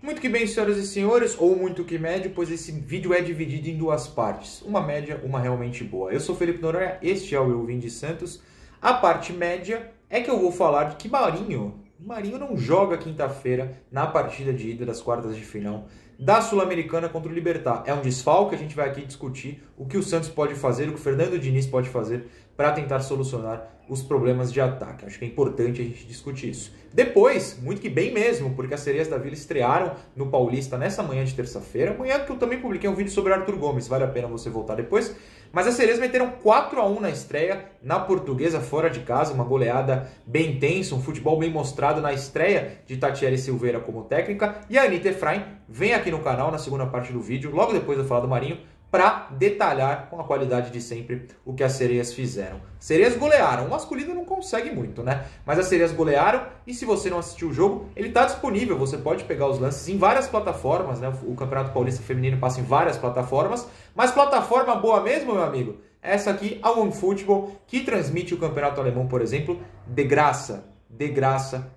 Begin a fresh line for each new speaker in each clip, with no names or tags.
Muito que bem, senhoras e senhores, ou muito que médio, pois esse vídeo é dividido em duas partes. Uma média, uma realmente boa. Eu sou Felipe Noronha, este é o Eu Vim de Santos. A parte média é que eu vou falar de que Marinho não joga quinta-feira na partida de ida das quartas de final da Sul-Americana contra o Libertad. É um desfalque, a gente vai aqui discutir o que o Santos pode fazer, o que o Fernando Diniz pode fazer para tentar solucionar os problemas de ataque. Acho que é importante a gente discutir isso. Depois, muito que bem mesmo, porque as Sereias da Vila estrearam no Paulista nessa manhã de terça-feira. Amanhã que eu também publiquei um vídeo sobre Arthur Gomes, vale a pena você voltar depois. Mas as Sereias meteram 4-1 na estreia, na Portuguesa, fora de casa, uma goleada bem intensa, um futebol bem mostrado na estreia de Tatiele Silveira como técnica. E a Anitta Efraim vem aqui no canal, na segunda parte do vídeo, logo depois de eu falar do Marinho, para detalhar com a qualidade de sempre o que as Sereias fizeram. Sereias golearam, o masculino não consegue muito, né? Mas as Sereias golearam e se você não assistiu o jogo, ele está disponível, você pode pegar os lances em várias plataformas, né? O Campeonato Paulista Feminino passa em várias plataformas, mas plataforma boa mesmo, meu amigo? Essa aqui, a OneFootball, que transmite o Campeonato Alemão, por exemplo, de graça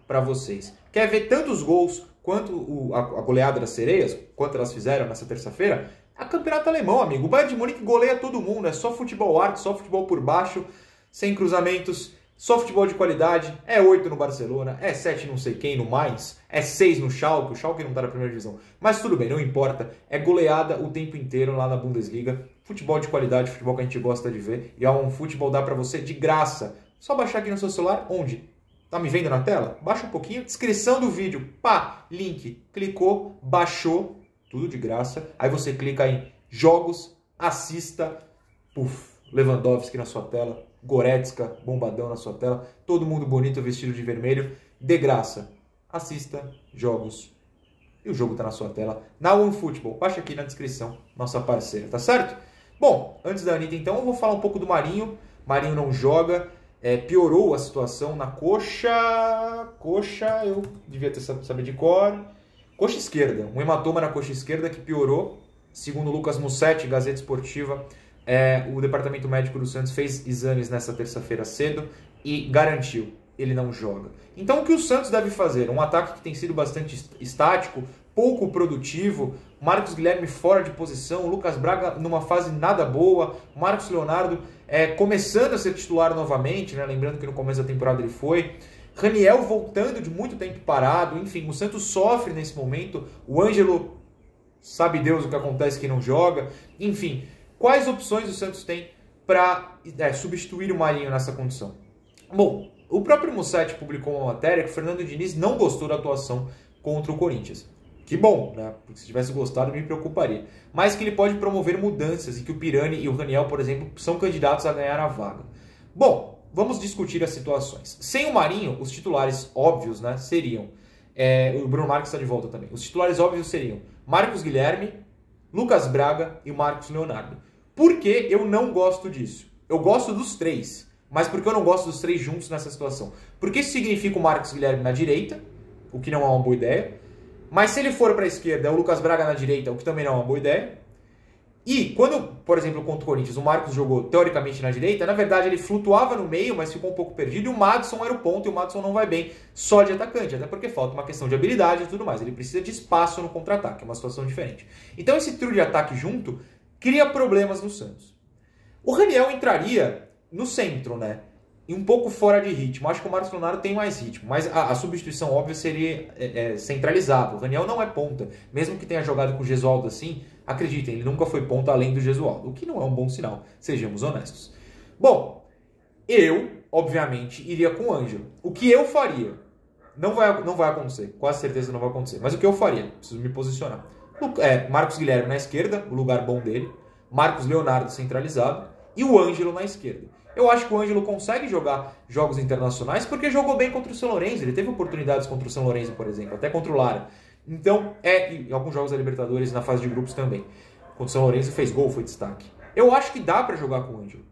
para vocês. Quer ver tantos gols quanto a goleada das Sereias, quanto elas fizeram nessa terça-feira? A campeonato alemão, amigo. O Bayern de Munique goleia todo mundo. É só futebol arte, só futebol por baixo, sem cruzamentos, só futebol de qualidade. É 8 no Barcelona, é 7 não sei quem no Mainz, é 6 no Schalke. O Schalke não tá na primeira divisão. Mas tudo bem, não importa. É goleada o tempo inteiro lá na Bundesliga. Futebol de qualidade, futebol que a gente gosta de ver. E um futebol dá pra você de graça. Só baixar aqui no seu celular. Onde? Tá me vendo na tela? Baixa um pouquinho. Descrição do vídeo. Pá, link. Clicou, baixou. Tudo de graça. Aí você clica em jogos, assista, puf, Lewandowski na sua tela, Goretzka, bombadão na sua tela, todo mundo bonito vestido de vermelho, de graça. Assista, jogos, e o jogo tá na sua tela, na OneFootball. Baixa aqui na descrição, nossa parceira, tá certo? Bom, antes da Anitta então, eu vou falar um pouco do Marinho. Marinho não joga, piorou a situação na coxa, eu devia ter saber de cor. Coxa esquerda, um hematoma na coxa esquerda que piorou. Segundo Lucas Mussetti, Gazeta Esportiva, o departamento médico do Santos fez exames nessa terça-feira cedo e garantiu, ele não joga. Então o que o Santos deve fazer? Um ataque que tem sido bastante estático, pouco produtivo, Marcos Guilherme fora de posição, Lucas Braga numa fase nada boa, Marcos Leonardo começando a ser titular novamente, né? Lembrando que no começo da temporada ele foi. Raniel voltando de muito tempo parado, enfim, o Santos sofre nesse momento, o Ângelo sabe Deus o que acontece que não joga, enfim, quais opções o Santos tem para substituir o Marinho nessa condição? Bom, o próprio Mussetti publicou uma matéria que o Fernando Diniz não gostou da atuação contra o Corinthians. Que bom, né? Porque se tivesse gostado me preocuparia. Mas que ele pode promover mudanças e que o Pirani e o Raniel, por exemplo, são candidatos a ganhar a vaga. Bom, vamos discutir as situações. Sem o Marinho, os titulares óbvios, né, seriam... o Bruno Marques está de volta também. Os titulares óbvios seriam Marcos Guilherme, Lucas Braga e Marcos Leonardo. Por que eu não gosto disso? Eu gosto dos três, mas por que eu não gosto dos três juntos nessa situação? Porque isso significa o Marcos Guilherme na direita, o que não é uma boa ideia. Mas se ele for para a esquerda, é o Lucas Braga na direita, o que também não é uma boa ideia. E quando, por exemplo, contra o Corinthians, o Marcos jogou teoricamente na direita, na verdade ele flutuava no meio, mas ficou um pouco perdido, e o Madison era o ponto, e o Madison não vai bem só de atacante, até porque falta uma questão de habilidade e tudo mais. Ele precisa de espaço no contra-ataque, é uma situação diferente. Então esse trio de ataque junto cria problemas no Santos. O Raniel entraria no centro, né? E um pouco fora de ritmo. Acho que o Marcos Leonardo tem mais ritmo, mas a substituição óbvia seria centralizada. O Raniel não é ponta, mesmo que tenha jogado com o Gesualdo assim, acreditem, ele nunca foi ponta além do Gesualdo, o que não é um bom sinal, sejamos honestos. Bom, eu, obviamente, iria com o Ângelo. O que eu faria? Não vai acontecer, quase certeza não vai acontecer, mas o que eu faria? Preciso me posicionar. Marcos Guilherme na esquerda, o lugar bom dele, Marcos Leonardo centralizado e o Ângelo na esquerda. Eu acho que o Ângelo consegue jogar jogos internacionais porque jogou bem contra o São Lourenço. Ele teve oportunidades contra o São Lourenço, por exemplo, até contra o Lara. Então, e alguns jogos da Libertadores na fase de grupos também. Contra o São Lourenço fez gol, foi destaque. Eu acho que dá para jogar com o Ângelo.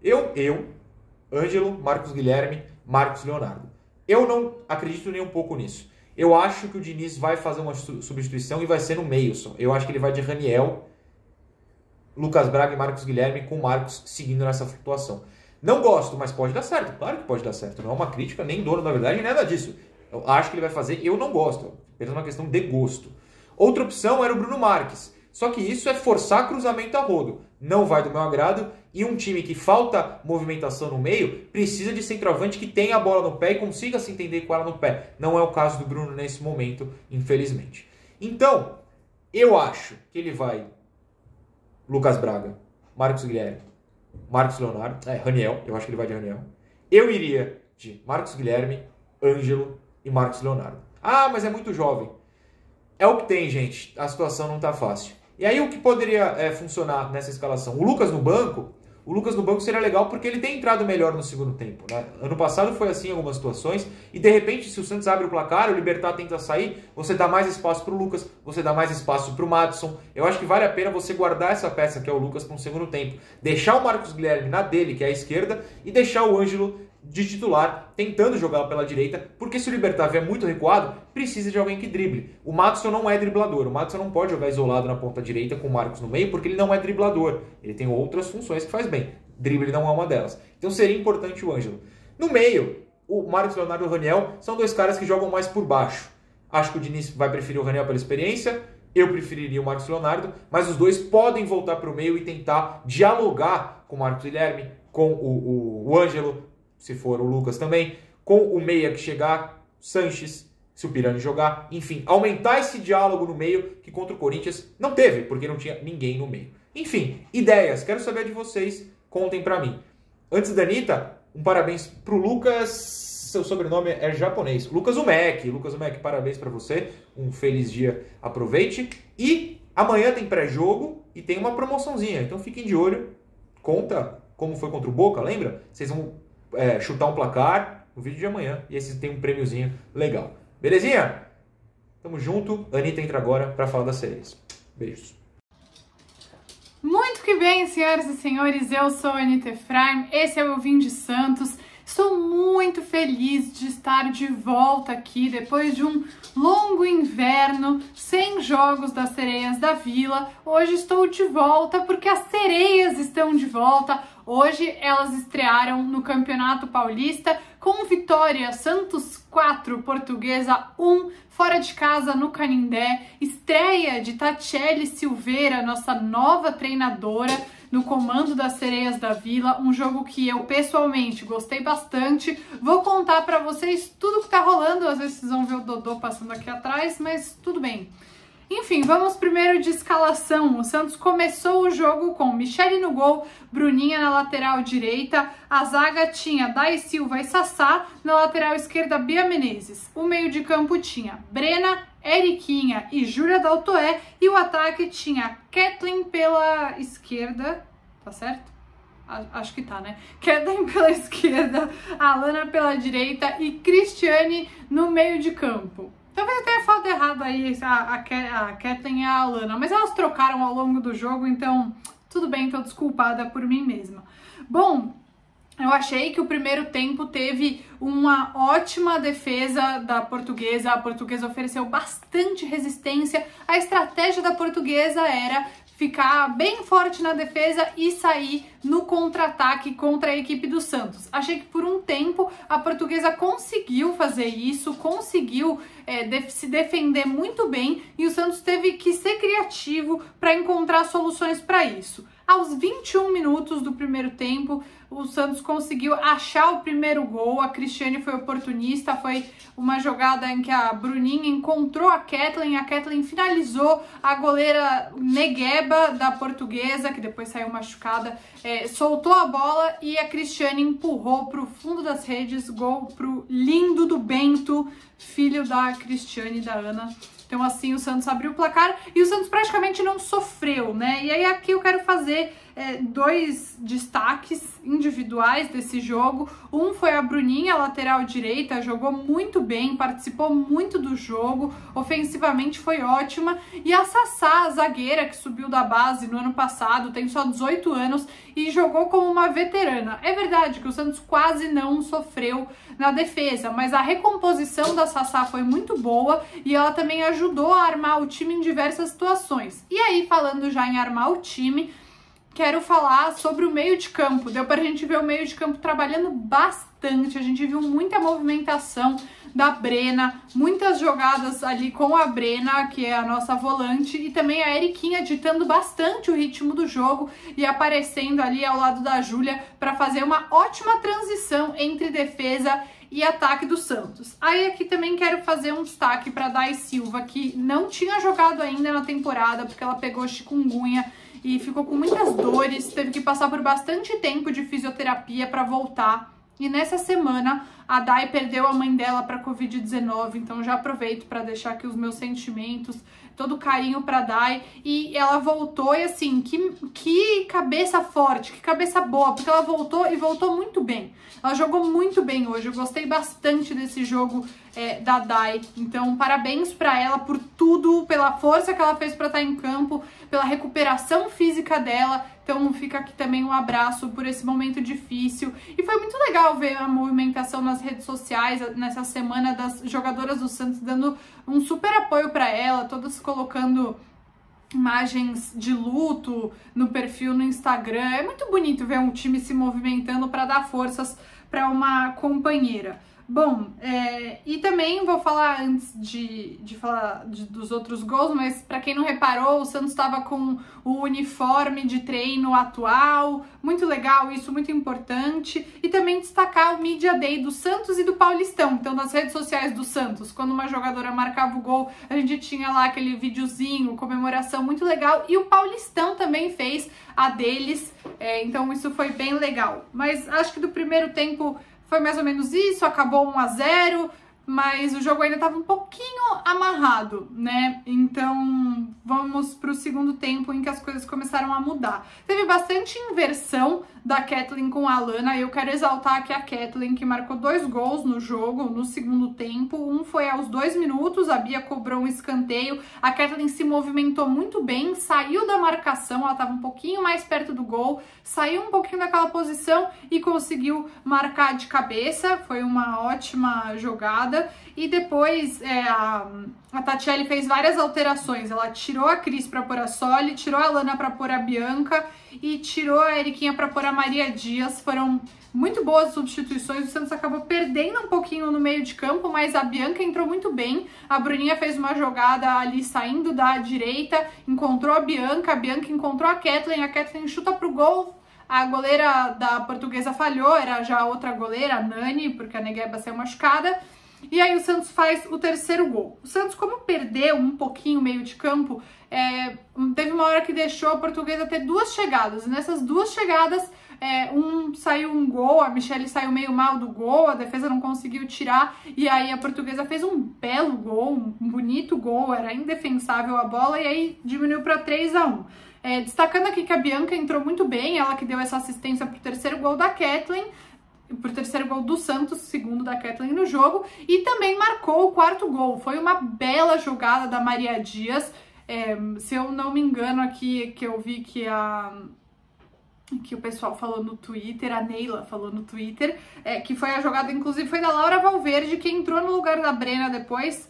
Ângelo, Marcos Guilherme, Marcos Leonardo. Eu não acredito nem um pouco nisso. Eu acho que o Diniz vai fazer uma substituição e vai ser no meio só. Eu acho que ele vai de Raniel, Lucas Braga e Marcos Guilherme, com o Marcos seguindo nessa flutuação. Não gosto, mas pode dar certo. Claro que pode dar certo. Não é uma crítica, nem dono da verdade, nem nada disso. Eu acho que ele vai fazer, eu não gosto. É apenas uma questão de gosto. Outra opção era o Bruno Marques. Só que isso é forçar cruzamento a rodo. Não vai do meu agrado. E um time que falta movimentação no meio precisa de centroavante que tenha a bola no pé e consiga se entender com ela no pé. Não é o caso do Bruno nesse momento, infelizmente. Então, eu acho que ele vai Lucas Braga, Marcos Guilherme, Marcos Leonardo, Raniel, eu acho que ele vai de Raniel. Eu iria de Marcos Guilherme, Ângelo e Marcos Leonardo. Ah, mas é muito jovem. É o que tem, gente. A situação não tá fácil. E aí o que poderia funcionar nessa escalação? O Lucas no banco seria legal porque ele tem entrado melhor no segundo tempo, né? Ano passado foi assim em algumas situações e de repente se o Santos abre o placar, o Libertad tenta sair, você dá mais espaço para o Lucas, você dá mais espaço para o Madison. Eu acho que vale a pena você guardar essa peça que é o Lucas para um segundo tempo. Deixar o Marcos Guilherme na dele, que é a esquerda, e deixar o Ângelo de titular, tentando jogar pela direita, porque se o Libertad vier muito recuado, precisa de alguém que drible. O Madison não é driblador, o Madison não pode jogar isolado na ponta direita com o Marcos no meio, porque ele não é driblador. Ele tem outras funções que faz bem. Drible não é uma delas. Então seria importante o Ângelo. No meio, o Marcos Leonardo e o Raniel são dois caras que jogam mais por baixo. Acho que o Diniz vai preferir o Raniel pela experiência, eu preferiria o Marcos Leonardo, mas os dois podem voltar para o meio e tentar dialogar com o Marcos Guilherme, com o Ângelo, se for o Lucas também, com o meia que chegar, Sanches, se o Pirani jogar, enfim, aumentar esse diálogo no meio que contra o Corinthians não teve, porque não tinha ninguém no meio. Enfim, ideias, quero saber de vocês, contem pra mim. Antes da Anitta, um parabéns pro Lucas, seu sobrenome é japonês, Lucas Umek, parabéns pra você, um feliz dia, aproveite. E amanhã tem pré-jogo e tem uma promoçãozinha, então fiquem de olho, conta como foi contra o Boca, lembra? Vocês vão chutar um placar no vídeo de amanhã e esse tem um prêmiozinho legal. Belezinha? Tamo junto. A Anitta entra agora para falar das sereias. Beijos.
Muito que bem, senhoras e senhores. Eu sou a Anitta Efraim. Esse é o Eu Vim de Santos. Estou muito feliz de estar de volta aqui depois de um longo inverno, sem jogos das Sereias da Vila. Hoje estou de volta porque as sereias estão de volta. Hoje elas estrearam no Campeonato Paulista com vitória, Santos 4, Portuguesa 1, fora de casa no Canindé. Estreia de Tatiele Silveira, nossa nova treinadora, no comando das Sereias da Vila, um jogo que eu pessoalmente gostei bastante. Vou contar pra vocês tudo que tá rolando, às vezes vocês vão ver o Dodô passando aqui atrás, mas tudo bem. Enfim, vamos primeiro de escalação. O Santos começou o jogo com Michele no gol, Bruninha na lateral direita, a zaga tinha Dai Silva e Sassá, na lateral esquerda Bia Menezes. O meio de campo tinha Brena, Eriquinha e Júlia Daltoé, e o ataque tinha Kathleen pela esquerda, tá certo? Acho que tá, né? Kathleen pela esquerda, Alana pela direita e Cristiane no meio de campo. Talvez eu tenha falado errado aí a Kathleen e a Alana, mas elas trocaram ao longo do jogo, então tudo bem, tô desculpada por mim mesma. Bom, eu achei que o primeiro tempo teve uma ótima defesa da Portuguesa. A Portuguesa ofereceu bastante resistência. A estratégia da Portuguesa era ficar bem forte na defesa e sair no contra-ataque contra a equipe do Santos. Achei que por um tempo a Portuguesa conseguiu fazer isso, conseguiu se defender muito bem e o Santos teve que ser criativo para encontrar soluções para isso. Aos 21 minutos do primeiro tempo, o Santos conseguiu achar o primeiro gol. A Cristiane foi oportunista, foi uma jogada em que a Bruninha encontrou a Kathleen finalizou, a goleira Negueba da Portuguesa, que depois saiu machucada, soltou a bola e a Cristiane empurrou para o fundo das redes, gol pro lindo do Bento, filho da Cristiane e da Ana. Então assim o Santos abriu o placar e o Santos praticamente não sofreu, né? E aí aqui eu quero fazer dois destaques individuais desse jogo. Um foi a Bruninha, lateral direita, jogou muito bem, participou muito do jogo, ofensivamente foi ótima. E a Sassá, a zagueira que subiu da base no ano passado, tem só 18 anos e jogou como uma veterana. É verdade que o Santos quase não sofreu na defesa, mas a recomposição da Sassá foi muito boa e ela também ajudou a armar o time em diversas situações. E aí, falando já em armar o time, quero falar sobre o meio de campo. Deu pra gente ver o meio de campo trabalhando bastante, a gente viu muita movimentação da Brena, muitas jogadas ali com a Brena, que é a nossa volante, e também a Eriquinha ditando bastante o ritmo do jogo e aparecendo ali ao lado da Júlia para fazer uma ótima transição entre defesa e ataque do Santos. Aí aqui também quero fazer um destaque para Dai Silva, que não tinha jogado ainda na temporada, porque ela pegou chikungunya e ficou com muitas dores, teve que passar por bastante tempo de fisioterapia para voltar. E nessa semana a Dai perdeu a mãe dela para Covid-19, então já aproveito para deixar aqui os meus sentimentos, todo o carinho para Dai. E ela voltou e assim, que cabeça forte, que cabeça boa, porque ela voltou e voltou muito bem. Ela jogou muito bem hoje, eu gostei bastante desse jogo da Dai. Então parabéns para ela por tudo, pela força que ela fez para estar em campo, pela recuperação física dela. Então fica aqui também um abraço por esse momento difícil. E foi muito legal ver a movimentação nas redes sociais nessa semana das jogadoras do Santos dando um super apoio para ela, todas colocando imagens de luto no perfil no Instagram. É muito bonito ver um time se movimentando para dar forças para uma companheira. Bom, e também vou falar antes de falar dos outros gols, mas para quem não reparou, o Santos estava com o uniforme de treino atual, muito legal isso, muito importante, e também destacar o Media Day do Santos e do Paulistão. Então nas redes sociais do Santos, quando uma jogadora marcava o gol, a gente tinha lá aquele videozinho, comemoração muito legal, e o Paulistão também fez a deles, então isso foi bem legal. Mas acho que do primeiro tempo foi mais ou menos isso, acabou 1-0, mas o jogo ainda estava um pouquinho amarrado, né? Então vamos para o segundo tempo em que as coisas começaram a mudar. Teve bastante inversão da Kathleen com a Alana. Eu quero exaltar aqui a Kathleen, que marcou 2 gols no jogo, no segundo tempo. Um foi aos 2 minutos, a Bia cobrou um escanteio. A Kathleen se movimentou muito bem, saiu da marcação, ela estava um pouquinho mais perto do gol, saiu um pouquinho daquela posição e conseguiu marcar de cabeça. Foi uma ótima jogada. E depois a Tatiele fez várias alterações. Ela tirou a Cris para pôr a Soli, tirou a Lana para pôr a Bianca e tirou a Eriquinha para pôr a Maria Dias. Foram muito boas substituições. O Santos acabou perdendo um pouquinho no meio de campo, mas a Bianca entrou muito bem. A Bruninha fez uma jogada ali saindo da direita, encontrou a Bianca encontrou a Kathleen chuta pro gol. A goleira da Portuguesa falhou, era já outra goleira, a Nani, porque a Negueba saiu machucada. E aí o Santos faz o terceiro gol. O Santos, como perdeu um pouquinho o meio de campo, teve uma hora que deixou a Portuguesa ter 2 chegadas. E nessas 2 chegadas, saiu um gol, a Michelle saiu meio mal do gol, a defesa não conseguiu tirar. E aí a Portuguesa fez um belo gol, um bonito gol, era indefensável a bola. E aí diminuiu para 3-1. Destacando aqui que a Bianca entrou muito bem, ela que deu essa assistência pro terceiro gol da Kathleen, pro terceiro gol do Santos, segundo da Kathleen no jogo, e também marcou o 4º gol. Foi uma bela jogada da Maria Dias. Se eu não me engano aqui, que eu vi que o pessoal falou no Twitter, a Neila falou no Twitter, que foi a jogada, inclusive, foi da Laura Valverde, que entrou no lugar da Brena depois.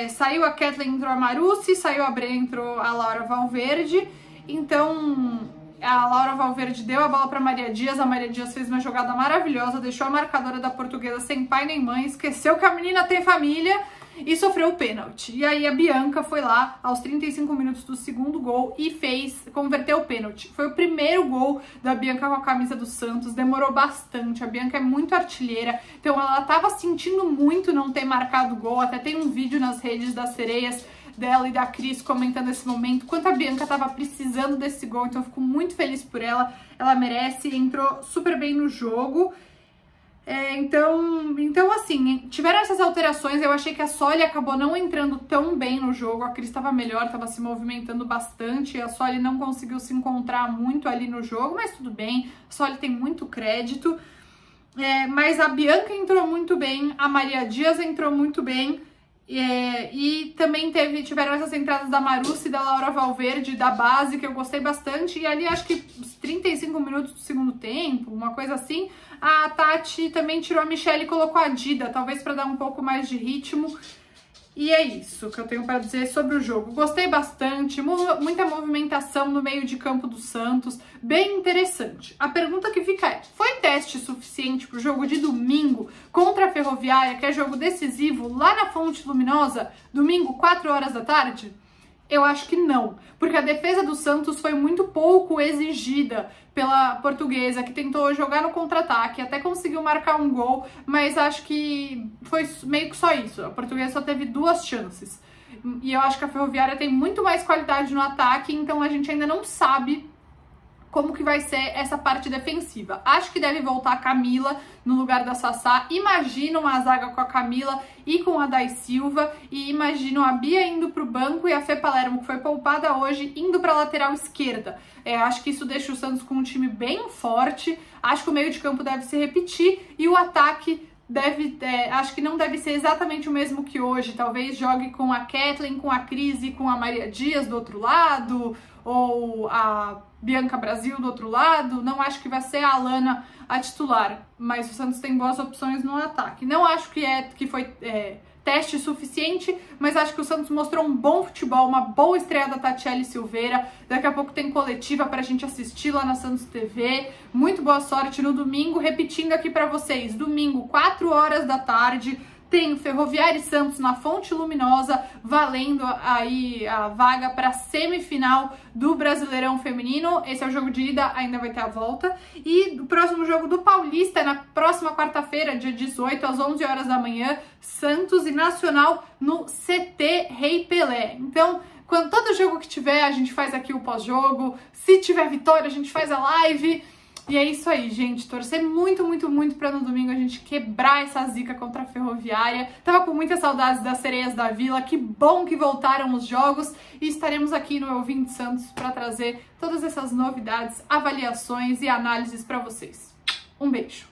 Saiu a Kathleen, entrou a Marucci, saiu a Brena, entrou a Laura Valverde. Então a Laura Valverde deu a bola para Maria Dias, a Maria Dias fez uma jogada maravilhosa, deixou a marcadora da Portuguesa sem pai nem mãe, esqueceu que a menina tem família e sofreu o pênalti. E aí a Bianca foi lá aos 35 minutos do segundo gol e converteu o pênalti. Foi o primeiro gol da Bianca com a camisa do Santos, demorou bastante, a Bianca é muito artilheira, então ela tava sentindo muito não ter marcado gol, até tem um vídeo nas redes das Sereias dela e da Cris comentando esse momento, quanto a Bianca tava precisando desse gol, então eu fico muito feliz por ela, ela merece, entrou super bem no jogo. Então assim, tiveram essas alterações, eu achei que a Soli acabou não entrando tão bem no jogo, a Cris estava melhor, estava se movimentando bastante, a Soli não conseguiu se encontrar muito ali no jogo, mas tudo bem, a Soli tem muito crédito, mas a Bianca entrou muito bem, a Maria Dias entrou muito bem, e também tiveram essas entradas da Marucci, da Laura Valverde, da base, que eu gostei bastante, e ali acho que os 35 minutos do segundo tempo, uma coisa assim, a Tati também tirou a Michelle e colocou a Dida, talvez para dar um pouco mais de ritmo. E é isso que eu tenho para dizer sobre o jogo. Gostei bastante, muita movimentação no meio de campo do Santos, bem interessante. A pergunta que fica é, foi teste suficiente para o jogo de domingo contra a Ferroviária, que é jogo decisivo, lá na Fonte Luminosa, domingo, 4 horas da tarde? Eu acho que não, porque a defesa do Santos foi muito pouco exigida pela Portuguesa, que tentou jogar no contra-ataque, até conseguiu marcar um gol, mas acho que foi meio que só isso. A Portuguesa só teve 2 chances. E eu acho que a Ferroviária tem muito mais qualidade no ataque, então a gente ainda não sabe como que vai ser essa parte defensiva. Acho que deve voltar a Camila no lugar da Sassá. Imagino uma zaga com a Camila e com a Day Silva. E imagino a Bia indo para o banco e a Fê Palermo, que foi poupada hoje, indo para a lateral esquerda. Acho que isso deixa o Santos com um time bem forte. Acho que o meio de campo deve se repetir e o ataque acho que não deve ser exatamente o mesmo que hoje. Talvez jogue com a Kathleen, com a Cris e com a Maria Dias do outro lado, ou a Bianca Brasil do outro lado. Não acho que vai ser a Alana a titular, mas o Santos tem boas opções no ataque. Não acho que foi teste suficiente, mas acho que o Santos mostrou um bom futebol, uma boa estreia da Tatiele Silveira. Daqui a pouco tem coletiva pra gente assistir lá na Santos TV. Muito boa sorte no domingo, repetindo aqui pra vocês, domingo, 4 horas da tarde, tem Ferroviária e Santos na Fonte Luminosa, valendo aí a vaga para semifinal do Brasileirão Feminino. Esse é o jogo de ida, ainda vai ter a volta. E o próximo jogo do Paulista é na próxima quarta-feira, dia 18, às 11 horas da manhã, Santos e Nacional no CT Rei Pelé. Então, quando todo jogo que tiver, a gente faz aqui o pós-jogo. Se tiver vitória, a gente faz a live. E é isso aí, gente. Torcer muito, muito, muito pra no domingo a gente quebrar essa zica contra a Ferroviária. Tava com muitas saudades das Sereias da Vila. Que bom que voltaram os jogos. E estaremos aqui no Eu Vim de Santos pra trazer todas essas novidades, avaliações e análises pra vocês. Um beijo.